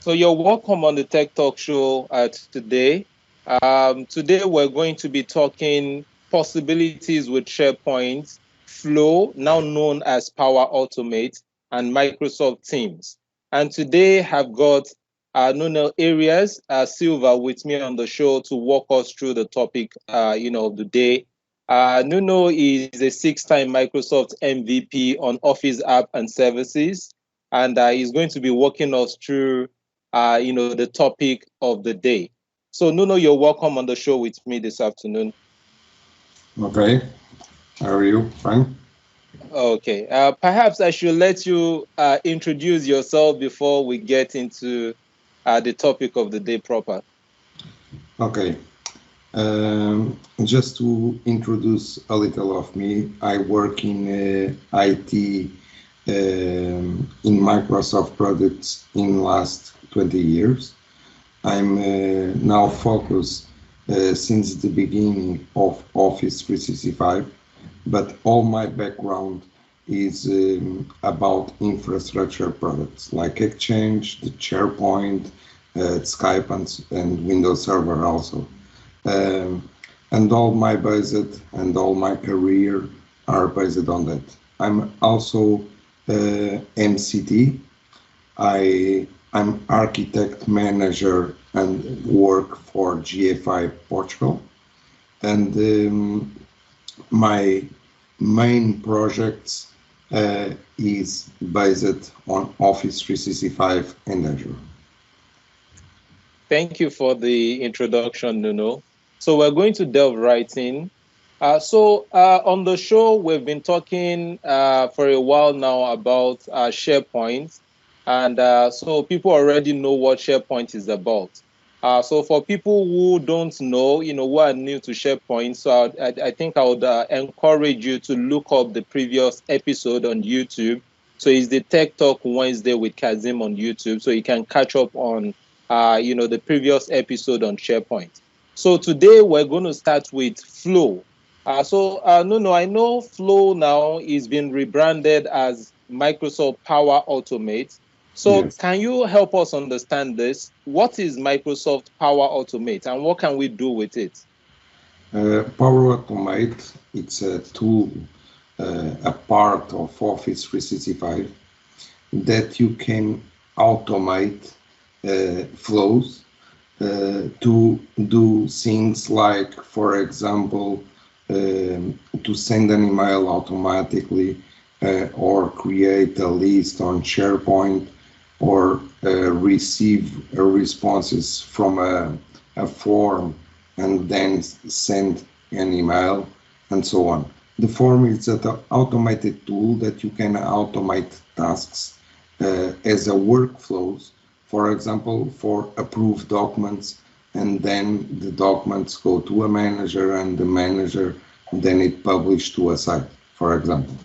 So you're welcome on the Tech Talk Show today. Today we're going to be talking possibilities with SharePoint, Flow, now known as Power Automate, and Microsoft Teams. And today I've got Nuno, Arias, Silva with me on the show to walk us through the topic, of the day. Nuno is a six-time Microsoft MVP on Office app and services, and he's going to be walking us through the topic of the day. So, Nuno, you're welcome on the show with me this afternoon. Okay, how are you? Fine? Okay, perhaps I should let you introduce yourself before we get into the topic of the day proper. Okay, just to introduce a little of me, I work in IT in Microsoft products in last 20 years. I'm now focused since the beginning of Office 365, but all my background is about infrastructure products like Exchange, the SharePoint, Skype, and Windows Server also. Um, and all my based and all my career are based on that. I'm also MCT. I'm architect manager and work for GFI Portugal. And my main projects is based on Office 365 and Azure. Thank you for the introduction, Nuno. So we're going to delve right in. On the show, we've been talking for a while now about SharePoint. And so people already know what SharePoint is about. So for people who don't know, who are new to SharePoint, so I think I would encourage you to look up the previous episode on YouTube. So it's the Tech Talk Wednesday with Kazim on YouTube. So you can catch up on, the previous episode on SharePoint. So today we're going to start with Flow. Nuno, I know Flow now is being rebranded as Microsoft Power Automate. So Yes. can you help us understand this? What is Microsoft Power Automate and what can we do with it? Power Automate, it's a tool, a part of Office 365 that you can automate flows to do things like, for example, to send an email automatically or create a list on SharePoint or receive responses from a form and then send an email and so on. The form is an automated tool that you can automate tasks as a workflows, for example, for approved documents, and then the documents go to a manager and the manager then it published to a site, for example.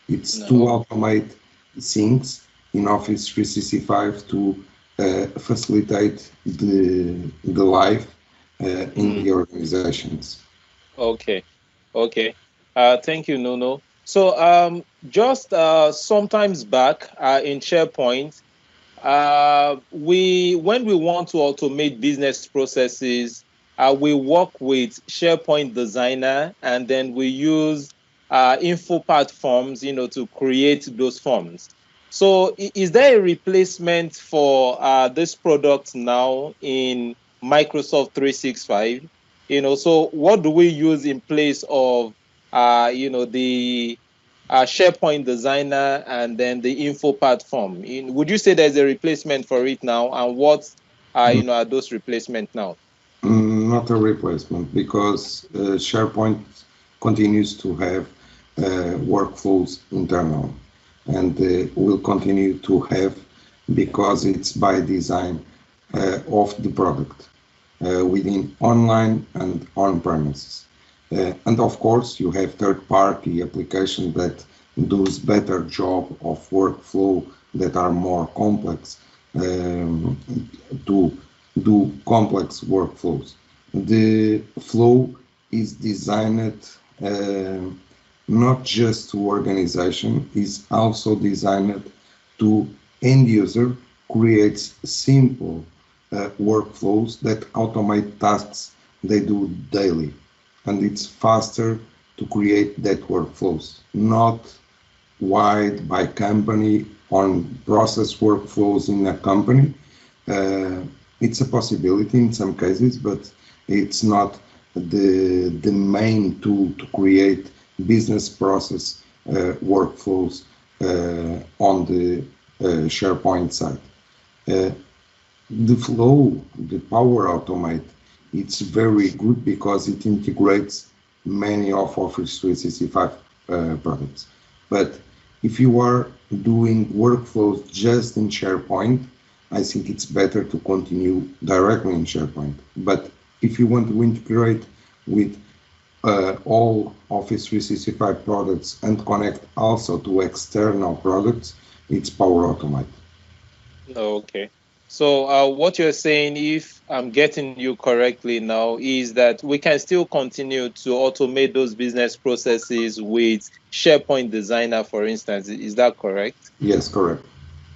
It's to No. automate things in Office 365 to facilitate the life in the organizations. Okay. Okay. Thank you, Nuno. So just sometimes back in SharePoint, we when we want to automate business processes, we work with SharePoint Designer, and then we use InfoPath forms, to create those forms. So, is there a replacement for this product now in Microsoft 365? So what do we use in place of, the SharePoint Designer and then the info platform? Would you say there's a replacement for it now? And what are those replacements now? Not a replacement because SharePoint continues to have workflows internal and will continue to have because it's by design of the product within online and on premises. And of course, you have third-party applications that does better job of workflow that are more complex to do complex workflows. The flow is designed not just to organization, is also designed to end user creates simple workflows that automate tasks they do daily. And it's faster to create that workflows, not wide by company on process workflows in a company. It's a possibility in some cases, but it's not the main tool to create business process workflows on the SharePoint side. The flow, the Power Automate, it's very good because it integrates many of Office 365 products. But if you are doing workflows just in SharePoint, I think it's better to continue directly in SharePoint. But if you want to integrate with all Office 365 products and connect also to external products, it's Power Automate. Okay. So what you're saying, if I'm getting you correctly now, is that we can still continue to automate those business processes with SharePoint Designer, for instance. Is that correct? Yes, correct.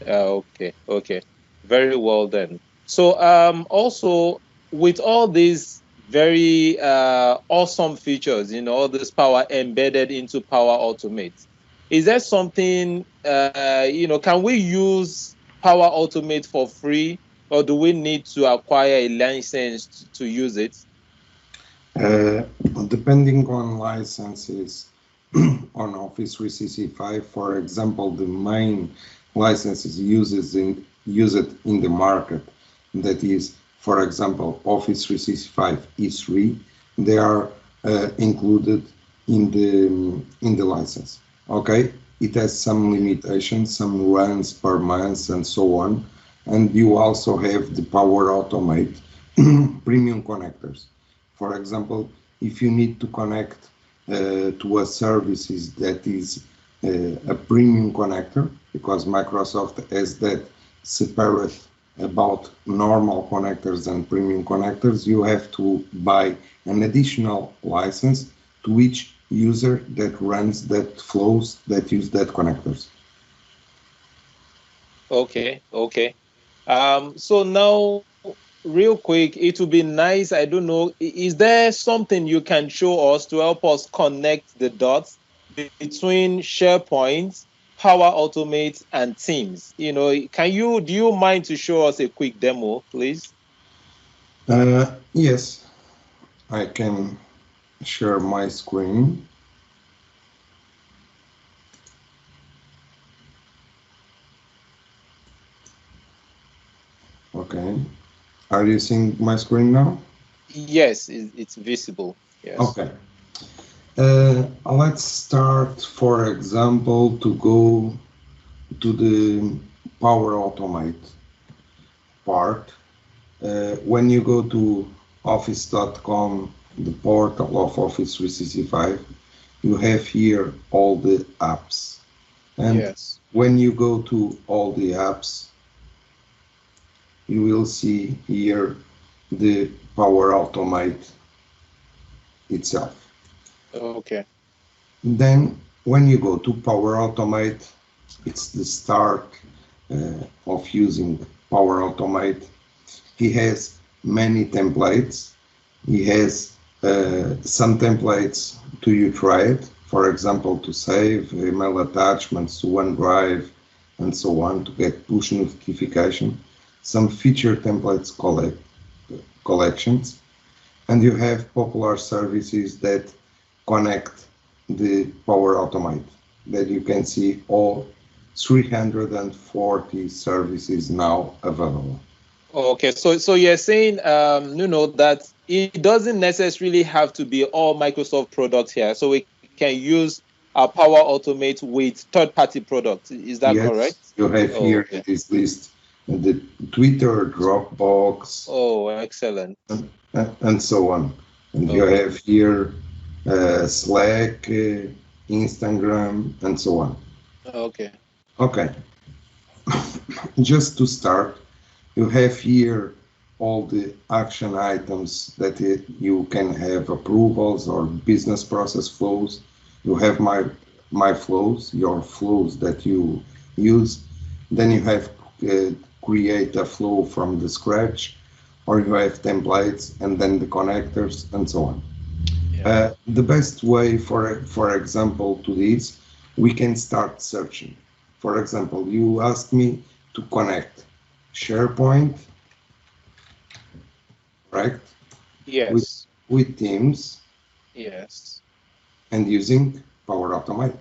Okay. Very well then. So also with all these very awesome features, all this power embedded into Power Automate, is there something, can we use Power Automate for free, or do we need to acquire a license to use it? Depending on licenses on Office 365, for example, the main licenses used in the market, that is, for example, Office 365 E3, they are included in the license. Okay, it has some limitations, some runs per month and so on, and you also have the Power Automate premium connectors. For example, if you need to connect to a services that is a premium connector, because Microsoft has that separate about normal connectors and premium connectors, you have to buy an additional license to each user that runs that flows that use that connectors. Okay. So now, real quick, it would be nice, I don't know, is there something you can show us to help us connect the dots between SharePoint, Power Automate, and Teams? Do you mind to show us a quick demo, please? Yes, I can share my screen. Okay. Are you seeing my screen now? Yes, it's visible. Yes. Okay. Let's start, for example, to go to the Power Automate part. When you go to office.com, the portal of Office 365, you have here all the apps. And yes, when you go to all the apps, you will see here the Power Automate itself. Okay. Then when you go to Power Automate, it's the start of using Power Automate. He has many templates. He has some templates to you try it, for example, to save email attachments to OneDrive and so on, to get push notification, some feature templates collections, and you have popular services that connect the Power Automate, that you can see all 340 services now available. Okay, so you're saying, Nuno, that it doesn't necessarily have to be all Microsoft products here. So we can use our Power Automate with third-party products. Is that correct? You have here in this list the Twitter, Dropbox. Oh, excellent. And so on. And you have here Slack, Instagram, and so on. Okay. Just to start, you have here all the action items that you can have approvals or business process flows. You have my flows, your flows that you use. Then you have create a flow from the scratch, or you have templates and then the connectors and so on. Yeah. The best way, for example, to this, we can start searching. For example, you ask me to connect SharePoint, right, with, Yes. with Teams Yes. and using Power Automate.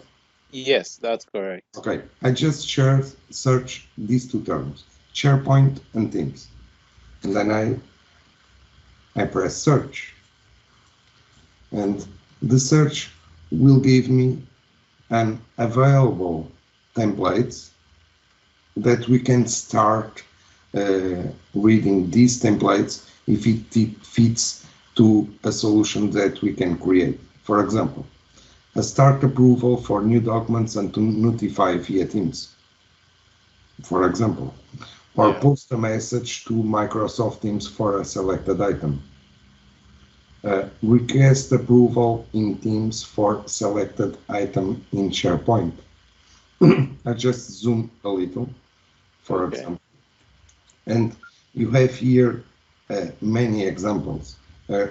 Yes, that's correct. Okay, I just search these two terms, SharePoint and Teams. And then I press search. And the search will give me an available templates that we can start reading these templates if it fits to a solution that we can create. For example, a start approval for new documents and to notify via Teams, for example, or Yeah. post a message to Microsoft Teams for a selected item. Request approval in Teams for selected item in SharePoint. I just zoom a little, for Okay. example. And you have here many examples.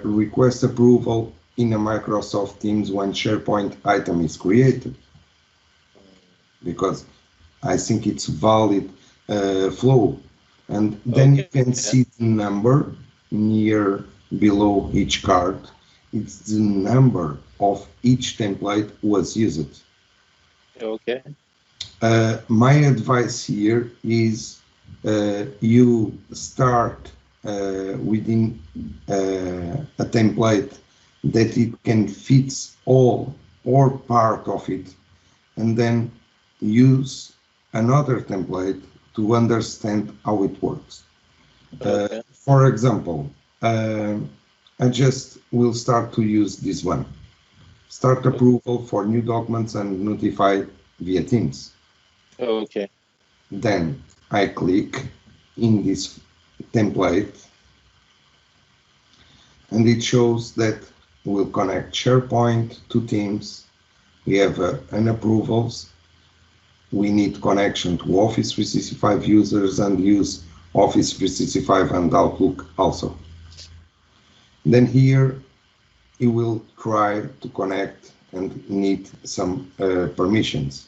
Request approval in a Microsoft Teams when SharePoint item is created, because I think it's valid flow. And then you Okay. can see the number near below each card. It's the number of each template was used. Okay. My advice here is you start within a template that it can fit all or part of it, and then use another template to understand how it works. Okay. For example, I just will start to use this one. Start approval for new documents and notify via Teams. Okay. Then I click in this template and it shows that we'll connect SharePoint to Teams. We have an approvals. We need connection to Office 365 users and use Office 365 and Outlook also. Then here you will try to connect and need some permissions.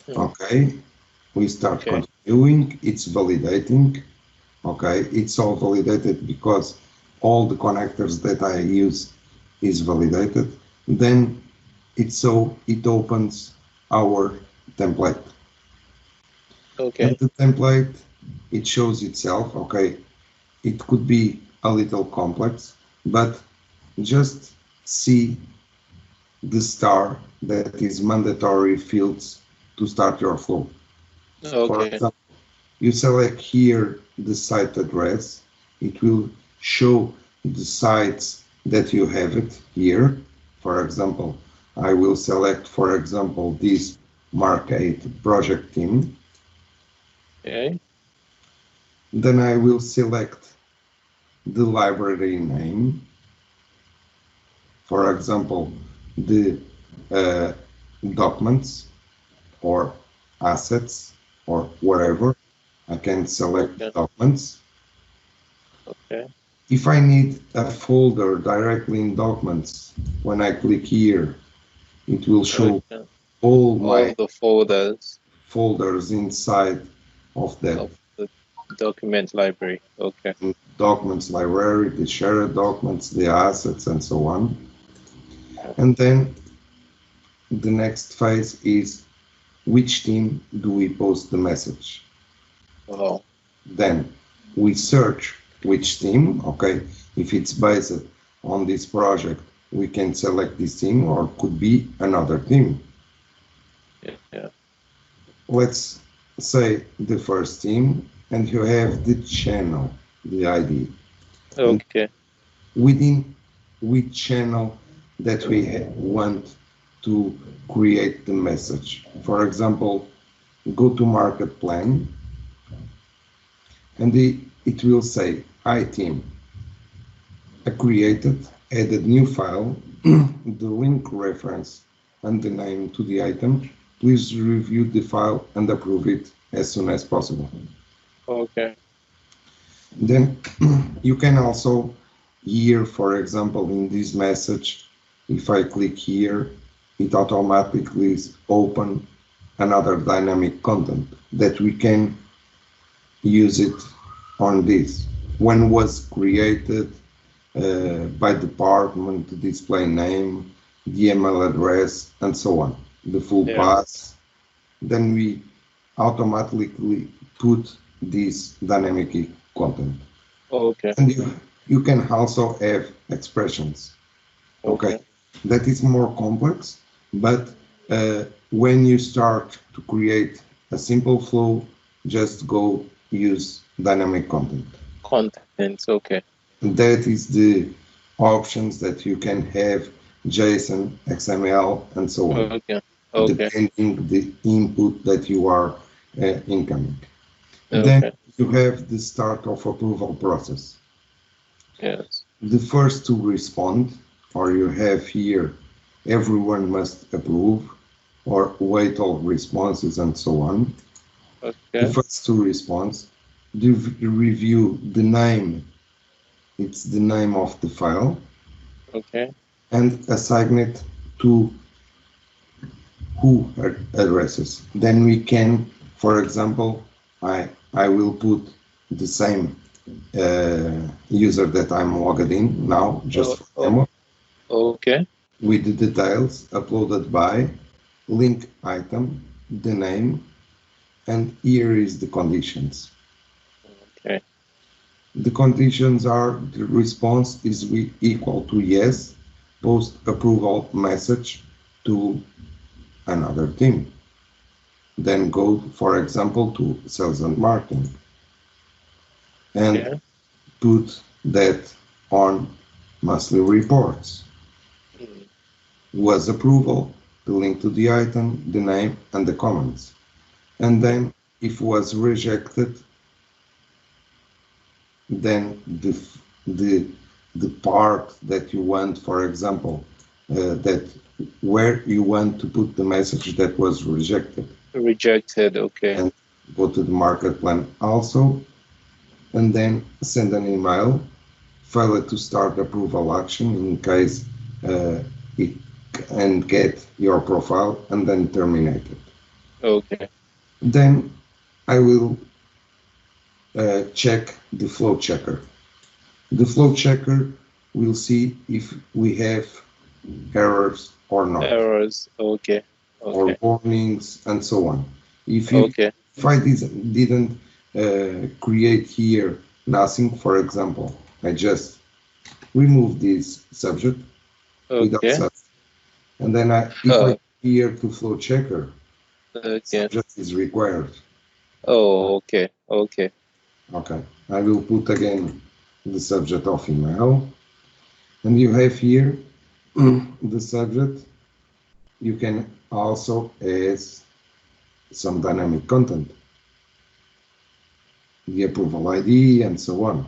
Okay, we start Okay. continuing, it's validating. Okay, it's all validated because all the connectors that I use is validated. Then it opens our template. And Okay. the template, it shows itself. Okay, it could be a little complex, but just see the star that is mandatory fields to start your flow. For Okay. example, you select here the site address. It will show the sites that you have it here. For example, I will select, for example, this Mark 8 project team. Okay. Then I will select the library name. For example, the uh, documents or assets or wherever. I can select Okay. documents. Okay. If I need a folder directly in documents, when I click here, it will show Okay. all All my the folders folders inside of that of the document library. Okay. documents library, the shared documents, the assets, and so on. And then the next phase is which team do we post the message? Oh. Then we search which team, okay, if it's based on this project, we can select this team or could be another team. Yeah. Let's say the first team and you have the channel, the ID. And Okay. within which channel that we want to create the message. For example, go to market plan and it will say iTeam. I created, added new file, the link reference and the name to the item. please review the file and approve it as soon as possible. Okay. Then you can also here, for example, in this message, if I click here, it automatically open another dynamic content that we can use it on this. When was created, by department, display name, the email address, and so on, the full path. Then we automatically put this dynamic content. Okay. And you can also have expressions. Okay. That is more complex, but when you start to create a simple flow, just go use dynamic content. Contents, okay. That is the options that you can have, JSON, XML, and so on, depending the input that you are incoming. Then you have the start of approval process. Yes. The first to respond, or you have here, everyone must approve, or wait all responses, and so on. The first to respond, the review the name, it's the name of the file. Okay. And assign it to who addresses. Then we can, for example, I will put the same user that I'm logged in now, just for demo. Okay. With the details uploaded by link item, the name, and here is the conditions. Okay. The conditions are the response is equal to yes, post approval message to another team. Then go, for example, to sales and marketing and put that on monthly reports. Was approval, the link to the item, the name, and the comments. And then if was rejected, then the part that you want, for example, that where you want to put the message that was rejected. Rejected, okay. And go to the market plan also, and then send an email, failure to start approval action in case it can get your profile, and then terminate it. Okay. Then I will check the flow checker. The flow checker will see if we have errors or not. Errors, okay. Or warnings and so on. If I didn't create here nothing, for example, I just remove this subject without subject, and then if I here to flow checker, subject is required. Oh, okay. Okay. Okay. I will put again the subject of email, and you have here the subject. You can also add some dynamic content, the approval ID, and so on.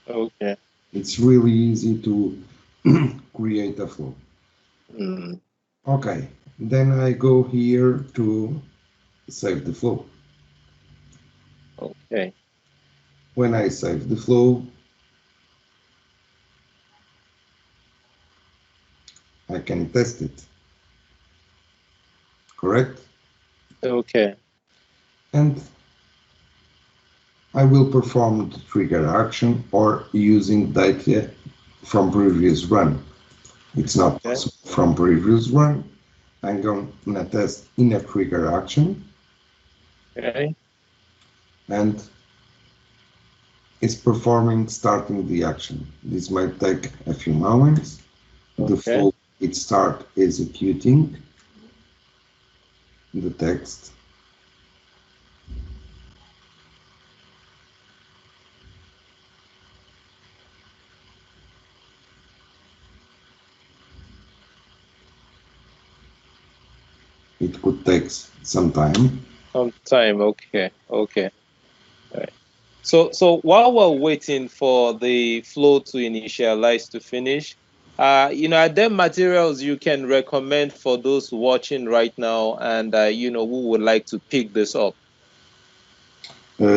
Okay. It's really easy to create a flow. Okay, then I go here to save the flow. Okay. When I save the flow, I can test it. Correct? Okay. And I will perform the trigger action or using data from previous run. It's not possible from previous run. I'm going to test in a trigger action. Okay. And it's performing starting the action. This might take a few moments. The flow it start executing the text. It could take some time. Okay. Okay. All right. So while we're waiting for the flow to initialize to finish, Are there materials you can recommend for those watching right now and, who would like to pick this up?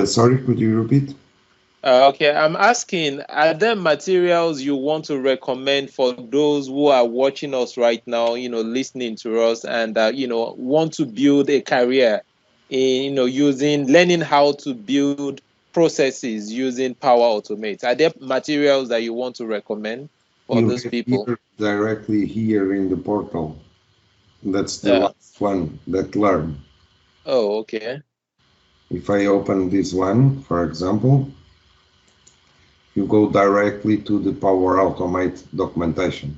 Sorry, could you repeat? Okay, I'm asking, are there materials you want to recommend for those who are watching us right now, listening to us and, want to build a career in, learning how to build processes using Power Automate? Are there materials that you want to recommend for You those have people? here directly here in the portal. That's the Uh, last one that learn. oh, okay. If I open this one, for example, you go directly to the Power Automate documentation.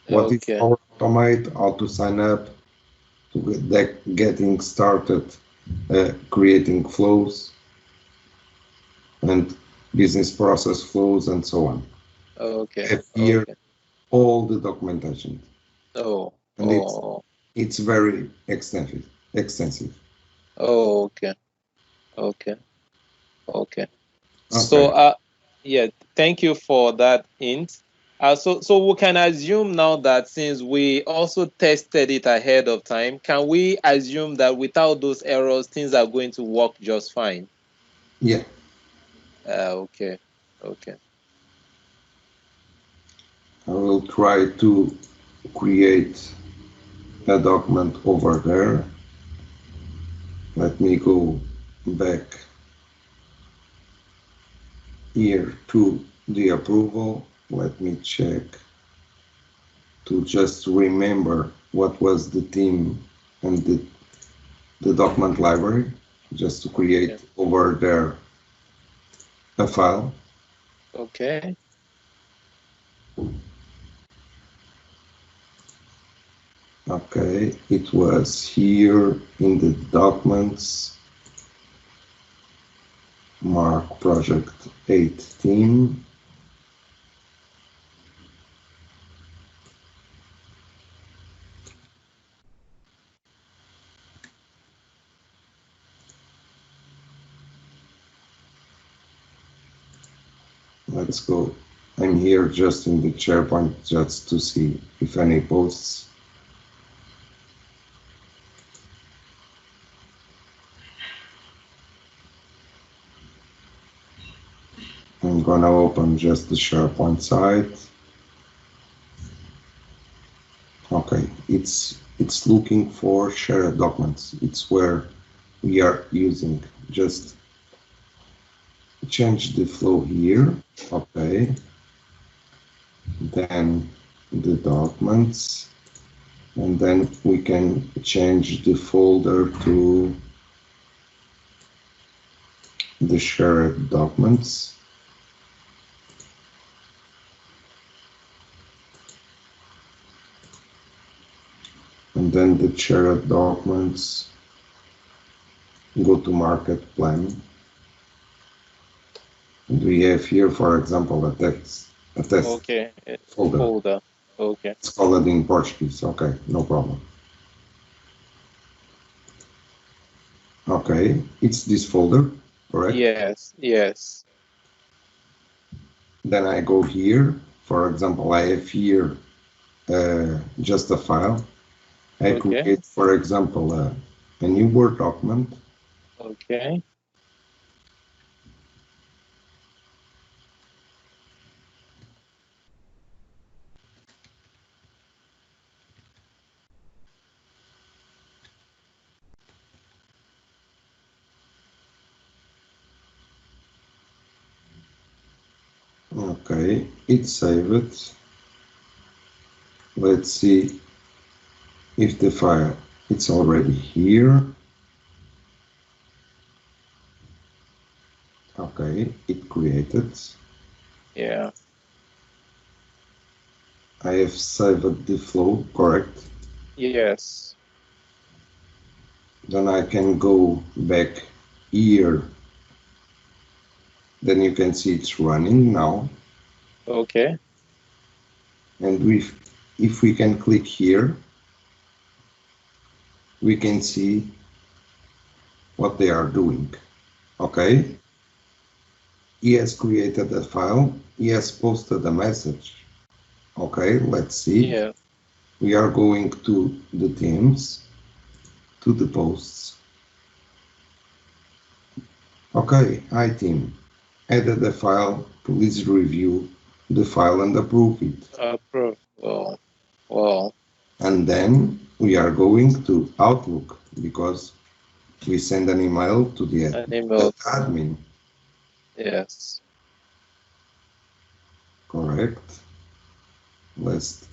What is Okay. Power Automate? How to sign up, to getting started, creating flows and business process flows and so on. Okay. Have here Okay. all the documentation, Oh, and oh, it's very extensive. Extensive. oh, okay. Okay. Okay. So, Okay. yeah, thank you for that hint. So we can assume now that since we also tested it ahead of time, can we assume that without those errors, things are going to work just fine? Yeah. Okay. Okay. I will try to create a document over there. Let me go back here to the approval. Let me check to just remember what was the theme and the document library, just to Okay. create over there a file. Okay. Okay, it was here in the documents, mark project 18. Let's go. I'm here just in the SharePoint just to see if any posts. I'm gonna open just the SharePoint site. Okay, it's looking for shared documents. It's where we are using. Just change the flow here. Okay, then the documents, and then we can change the folder to the shared documents. And then the shared documents, go to market plan. And we have here, for example, a test Okay. folder. Folder. Okay. It's called in Portuguese. Okay, no problem. Okay, it's this folder, correct? Yes. Yes. Then I go here. For example, I have here just a file. I Okay. create, for example, a new Word document. Okay. Okay, it's saved. Let's see if the file it's already here. Okay, it created. Yeah. I have saved the flow, correct? Yes. Then I can go back here. Then you can see it's running now. Okay. And if we can click here, we can see what they are doing. Okay, he has created a file, he has posted a message. Okay, let's see. Yeah. We are going to the themes, to the posts. Okay, hi team. Added the file, please review the file and approve it. Approve. Well, well, And then we are going to Outlook because we send an email to the an email. admin, Yes. correct? Let's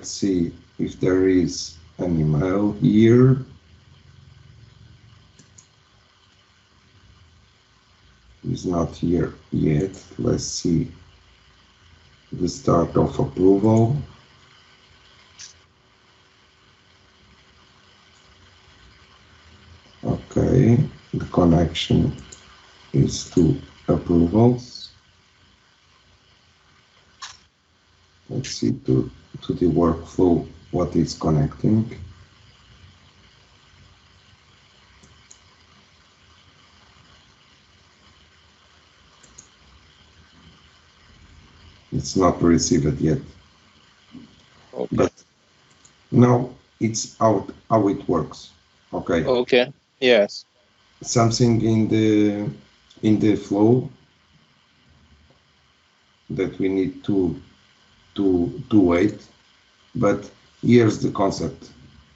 see if there is an email here. It's not here yet. Let's see the start of approval. Okay, the connection is to approvals. Let's see to the workflow what is connecting. It's not received yet, Okay. but now it's out how it works. Okay, Okay. Yes. something in the flow that we need to wait, but here's the concept.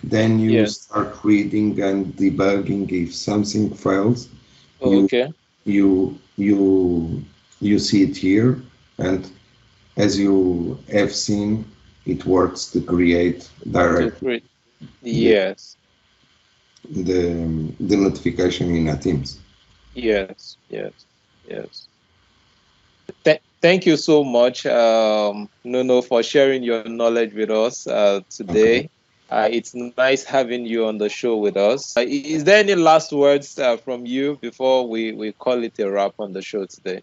Then you Yes. start reading and debugging. If something fails, you Okay. you you you see it here, and as you have seen, it works to create To directly create. the Yes. the notification in a Teams. Yes. Yes. Yes. Thank you so much, Nuno, for sharing your knowledge with us Okay. today. It's nice having you on the show with us. Is there any last words from you before we call it a wrap on the show today?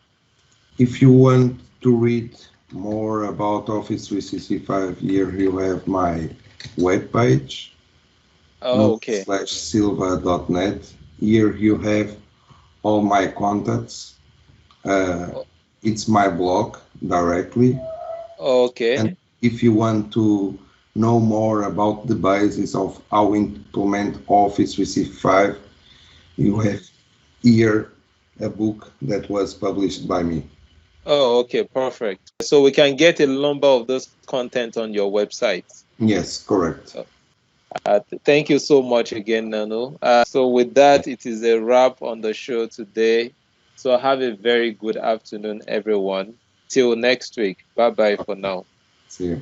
If you want to read more about Office 365, here you have my webpage, Oh, okay. nuno/silva.net. Here you have all my contacts. Uh, O- it's my blog directly. Okay. And if you want to know more about the basis of how we implement Office 365, you have here a book that was published by me. Oh, okay. Perfect. So we can get a number of those content on your website. Yes, correct. Thank you so much again, Nano. So with that, it is a wrap on the show today. So have a very good afternoon, everyone. Till next week. Bye bye for now. See you.